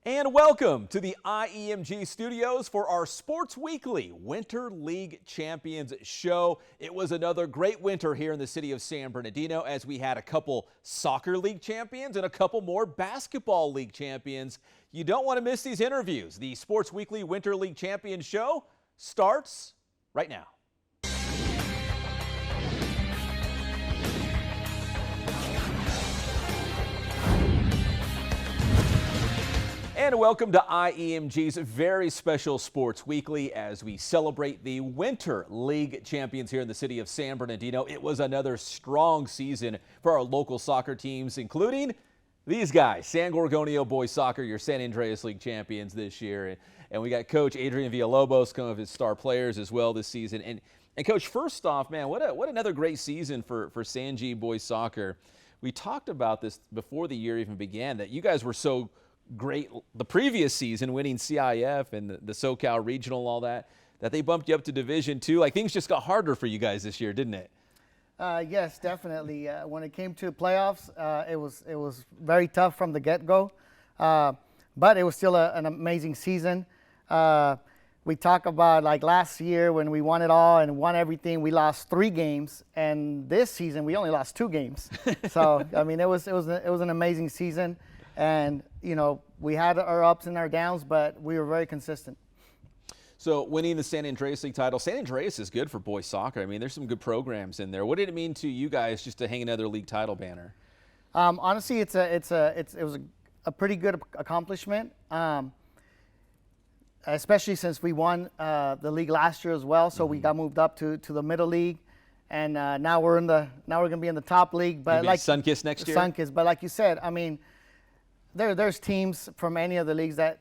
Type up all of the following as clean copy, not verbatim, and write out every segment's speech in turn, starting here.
And welcome to the IEMG studios for our Sports Weekly Winter League Champions show. It was another great winter here in the city of San Bernardino as we had a couple soccer league champions and a couple more basketball league champions. You don't want to miss these interviews. The Sports Weekly Winter League Champions show starts right now. And welcome to IEMG's very special Sports Weekly as we celebrate the Winter League champions here in the city of San Bernardino. It was another strong season for our local soccer teams, including these guys, San Gorgonio Boys Soccer, your San Andreas League champions this year. And we got Coach Adrian Villalobos, some of his star players as well this season. And Coach, first off, man, what another great season for San G Boys Soccer. We talked about this before the year even began, that you guys were so great the previous season, winning CIF and the SoCal Regional and all that they bumped you up to Division II. Like, things just got harder for you guys this year, didn't it? Yes, definitely. When it came to playoffs, it was very tough from the get-go, but it was still an amazing season. We talk about like last year when we won it all and won everything, we lost 3 games, and this season we only lost 2 games. So I mean, it was an amazing season. And, you know, we had our ups and our downs, but we were very consistent. So winning the San Andreas League title, San Andreas is good for boys soccer. I mean, there's some good programs in there. What did it mean to you guys just to hang another league title banner? Honestly, it was a pretty good accomplishment, especially since we won the league last year as well. So we got moved up to the middle league. And now we're going to be in the top league. But like Sunkist next year? Sunkist. But like you said, I mean, There's teams from any of the leagues that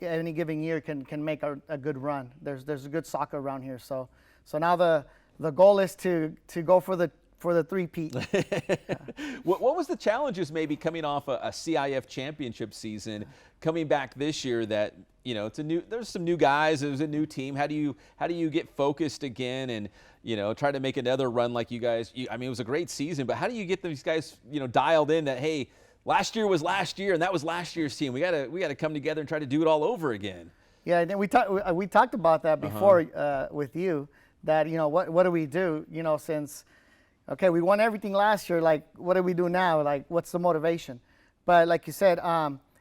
any given year can make a good run. There's a good soccer around here. So now the goal is to go for the three-peat. What was the challenges maybe coming off a CIF championship season, coming back this year that, you know, there's some new guys, it was a new team. How do you get focused again and, you know, try to make another run like you guys? I mean, it was a great season, but how do you get these guys, you know, dialed in that, hey, last year was last year, and that was last year's team. We gotta come together and try to do it all over again. Yeah, and we talked about that before with you. That, you know, what do we do? You know, since we won everything last year. Like, what do we do now? Like, what's the motivation? But like you said,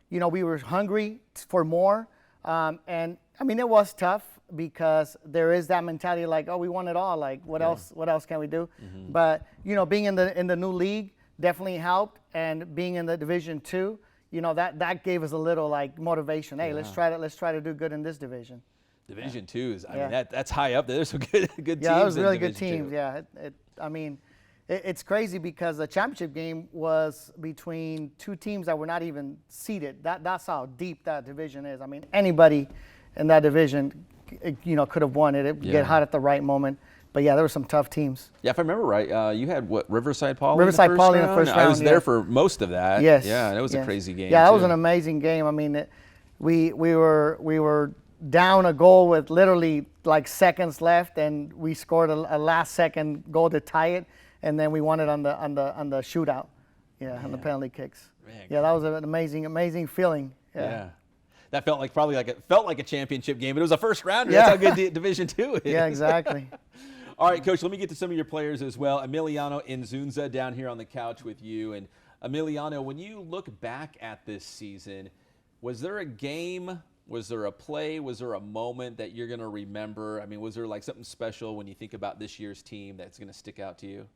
you know, we were hungry for more, and I mean, it was tough because there is that mentality like, oh, we won it all. Like, what else? What else can we do? Mm-hmm. But you know, being in the new league definitely helped, and being in the Division II, you know, that gave us a little like motivation. Hey, let's try to do good in this division. Division II is, I mean, that's high up there. There's some good teams. Yeah, those really good Division teams. II. Yeah, I mean, it's crazy because the championship game was between 2 teams that were not even seeded. That's how deep that division is. I mean, anybody in that division, you know, could have won it. It get hot at the right moment. But yeah, there were some tough teams. Yeah, if I remember right, you had Riverside Poly. Riverside Poly in the first round. I was there for most of that. Yes. Yeah, and it was a crazy game. Yeah, that was an amazing game. I mean, we were down a goal with literally like seconds left, and we scored a last second goal to tie it, and then we won it on the shootout. Yeah, on the penalty kicks. Man, yeah, that was an amazing feeling. Yeah. That felt like a championship game, but it was a first rounder. Yeah. That's how good Division II is. Yeah, exactly. All right, Coach, let me get to some of your players as well. Emiliano Inzunza down here on the couch with you. And Emiliano, when you look back at this season, was there a game, was there a play, was there a moment that you're going to remember? I mean, was there like something special when you think about this year's team that's going to stick out to you?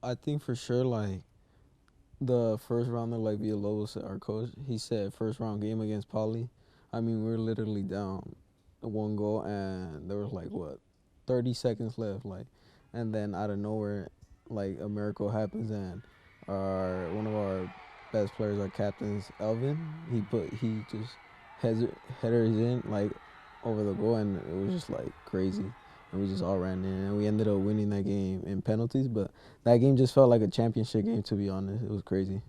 I think for sure, like, the first rounder, like Villalobos, our coach, he said first round game against Poly. I mean, we were literally down 1 goal, and there was like, 30 seconds left, like, and then out of nowhere, like, a miracle happens, and one of our best players, our captains, Elvin, he just headers in like over the goal, and it was just like crazy, and we just all ran in, and we ended up winning that game in penalties. But that game just felt like a championship game, to be honest. It was crazy.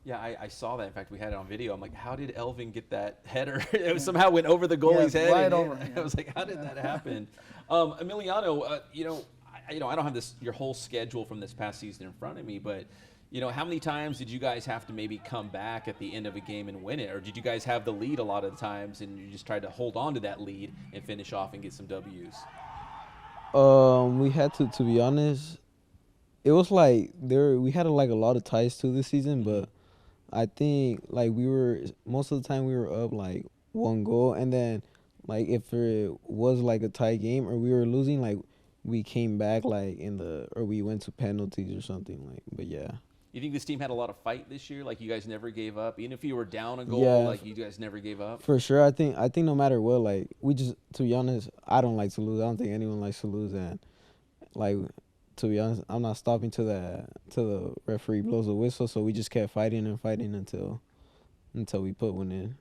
Yeah, I saw that. In fact, we had it on video. I'm like, how did Elvin get that header? It somehow went over the goalie's head. Right over. I was like, how did that happen? Emiliano, I don't have your whole schedule from this past season in front of me, but You know, how many times did you guys have to maybe come back at the end of a game and win it? Or did you guys have the lead a lot of the times and you just tried to hold on to that lead and finish off and get some W's? We had to be honest. It was like we had like a lot of ties to this season, but I think like we were most of the time we were up like 1 goal, and then like if it was like a tie game or we were losing, like we came back like or we went to penalties or something like. But yeah. You think this team had a lot of fight this year? Like you guys never gave up, even if you were down a goal. Yeah, like you guys never gave up. For sure, I think no matter what, like we just, to be honest, I don't like to lose. I don't think anyone likes to lose, and like to be honest, I'm not stopping till the referee blows a whistle. So we just kept fighting and fighting until we put one in.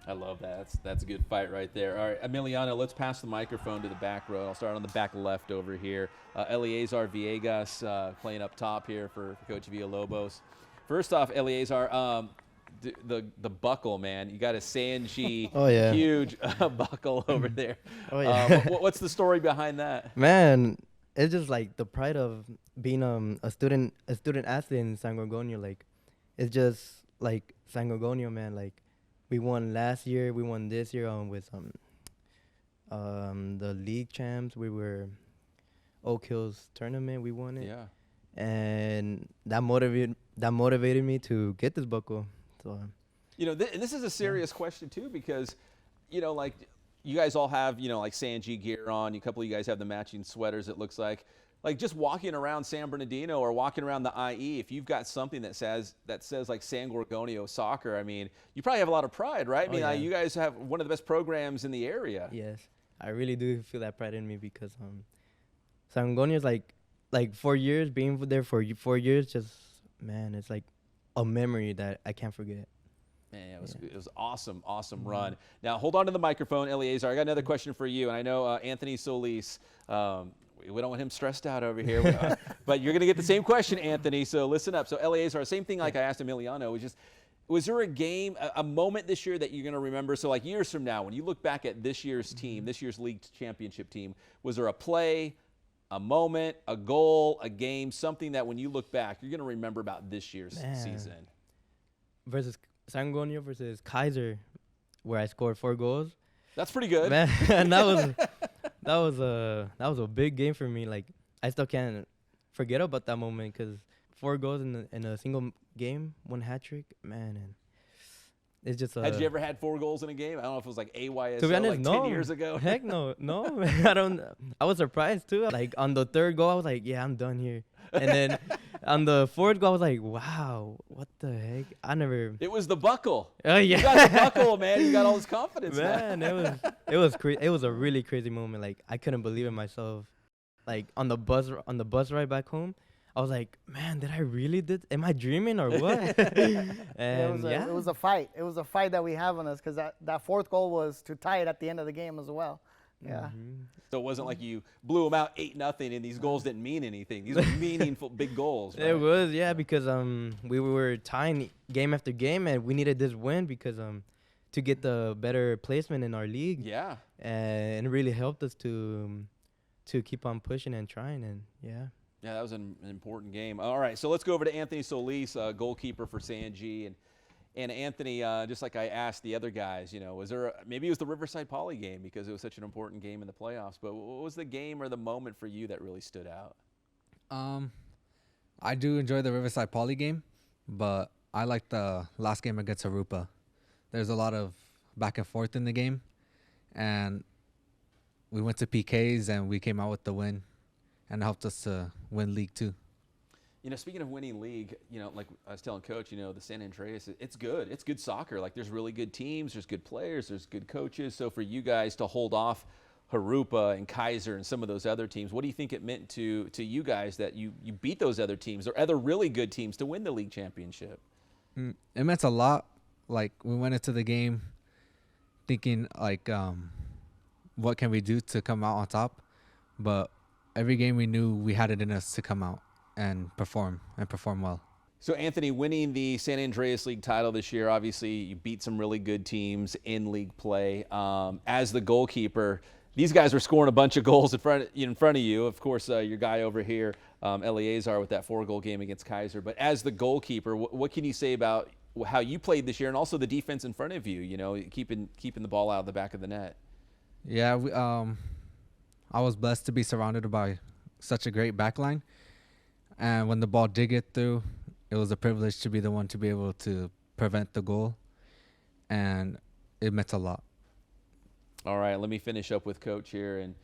I love that. That's a good fight right there. All right, Emiliano, let's pass the microphone to the back row. I'll start on the back left over here. Eleazar Villegas playing up top here for Coach Villalobos. First off, Eleazar, the buckle, man. You got a Sanji huge buckle over there. Oh, yeah. What's the story behind that? Man, it's just like the pride of being a student athlete in San Gorgonio. Like, it's just like San Gorgonio, man. Like, we won last year, we won this year with the league champs. We were Oak Hills tournament. We won it. Yeah. And that motivated me to get this buckle. So, you know, and this is a serious question too, because, you know, like you guys all have, you know, like Sanji gear on. A couple of you guys have the matching sweaters. It looks like just walking around San Bernardino or walking around the IE, if you've got something that says like San Gorgonio soccer, I mean, you probably have a lot of pride, right? I mean, you guys have one of the best programs in the area. Yes, I really do feel that pride in me because San Gorgonio is like 4 years, being there for 4 years, just, man, it's like a memory that I can't forget. Man, it was awesome run. Now, hold on to the microphone, Eleazar. I got another question for you, and I know Anthony Solis, we don't want him stressed out over here, but you're going to get the same question, Anthony, so listen up. So, Eleazar, same thing like I asked Emiliano, was there a game, a moment this year that you're going to remember? So, like years from now, when you look back at this year's team, this year's league championship team, was there a play, a moment, a goal, a game, something that when you look back, you're going to remember about this year's season? Versus San Gorgonio versus Kaiser, where I scored 4 goals. That's pretty good. Man, that was a big game for me. Like, I still can't forget about that moment because 4 goals in a single game, 1 hat trick, man. And it's just. Had you ever had 4 goals in a game? I don't know if it was like AYSO, to be honest, like no. 10 years ago. Heck no. I don't. I was surprised too. Like on the 3rd goal, I was like, yeah, I'm done here. And then on the 4th goal, I was like, wow, what the heck? I never. It was the buckle. Oh yeah. You got the buckle, man. You got all this confidence. Man, it was a really crazy moment. Like, I couldn't believe it myself. Like on the bus ride back home, I was like, man, did I really am I dreaming or what? And it was a fight. It was a fight that we have on us because that 4th goal was to tie it at the end of the game as well. Yeah. Mm-hmm. So it wasn't like you blew them out 8-0 and these goals didn't mean anything. These are meaningful big goals. Right? It was, yeah, because we were tying game after game and we needed this win because to get the better placement in our league. Yeah. And it really helped us to keep on pushing and trying, and yeah. Yeah, that was an important game. All right, so let's go over to Anthony Solis, goalkeeper for Sanji. And Anthony, just like I asked the other guys, you know, maybe it was the Riverside Poly game because it was such an important game in the playoffs, but what was the game or the moment for you that really stood out? I do enjoy the Riverside Poly game, but I like the last game against Arupa. There's a lot of back and forth in the game, and we went to PKs and we came out with the win, and it helped us to win League 2. You know, speaking of winning league, you know, like I was telling Coach, you know, the San Andreas, it's good. It's good soccer. Like, there's really good teams, there's good players, there's good coaches. So for you guys to hold off Harupa and Kaiser and some of those other teams, what do you think it meant to you guys that you beat those other teams or other really good teams to win the league championship? It meant a lot. Like, we went into the game thinking, like, what can we do to come out on top? But every game we knew we had it in us to come out and perform well. So, Anthony, winning the San Andreas League title this year, obviously you beat some really good teams in league play. As the goalkeeper, these guys were scoring a bunch of goals in front of you. Of course, your guy over here, Eleazar with that 4-goal game against Kaiser. But as the goalkeeper, what can you say about how you played this year and also the defense in front of you, you know, keeping the ball out of the back of the net? Yeah, I was blessed to be surrounded by such a great backline. And when the ball did get through, it was a privilege to be the one to be able to prevent the goal. And it meant a lot. All right, let me finish up with Coach here. And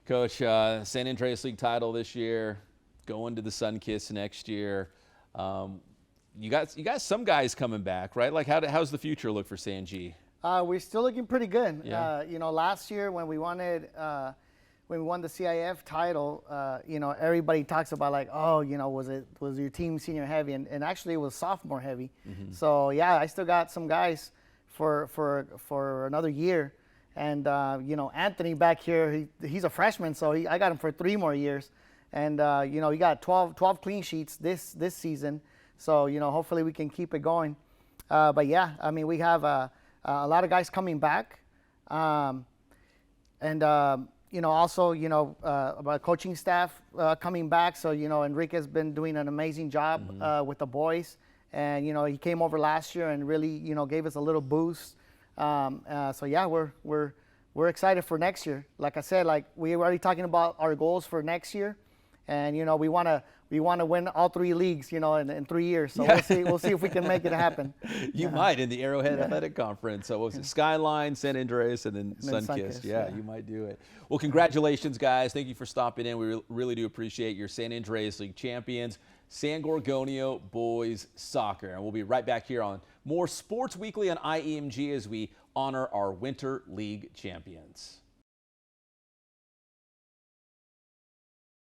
Coach, San Andreas League title this year, going to the Sunkiss next year. You got some guys coming back, right? Like, how's the future look for San G? We're still looking pretty good. Yeah. You know, last year when we won the CIF title, you know, everybody talks about like, oh, you know, was your team senior heavy? And actually it was sophomore heavy. Mm-hmm. So yeah, I still got some guys for another year. And you know, Anthony back here, he's a freshman, so I got him for 3 more years. And you know, he got 12 clean sheets this season. So you know, hopefully we can keep it going. But yeah, I mean, we have a lot of guys coming back, and you know, also, you know, about coaching staff coming back. So you know, Enrique's been doing an amazing job with the boys, and you know, he came over last year and really, you know, gave us a little boost. So yeah, we're excited for next year. Like I said, like we were already talking about our goals for next year, and you know, we want to win all 3 leagues, you know, in 3 years. So we'll see if we can make it happen. You might in the Arrowhead Athletic Conference. So what was it? Skyline, San Andreas, and then Sunkist. Yeah, you might do it. Well, congratulations, guys. Thank you for stopping in. We really do appreciate your San Andreas League champions, San Gorgonio Boys Soccer. And we'll be right back here on more Sports Weekly on IEMG as we honor our Winter League champions.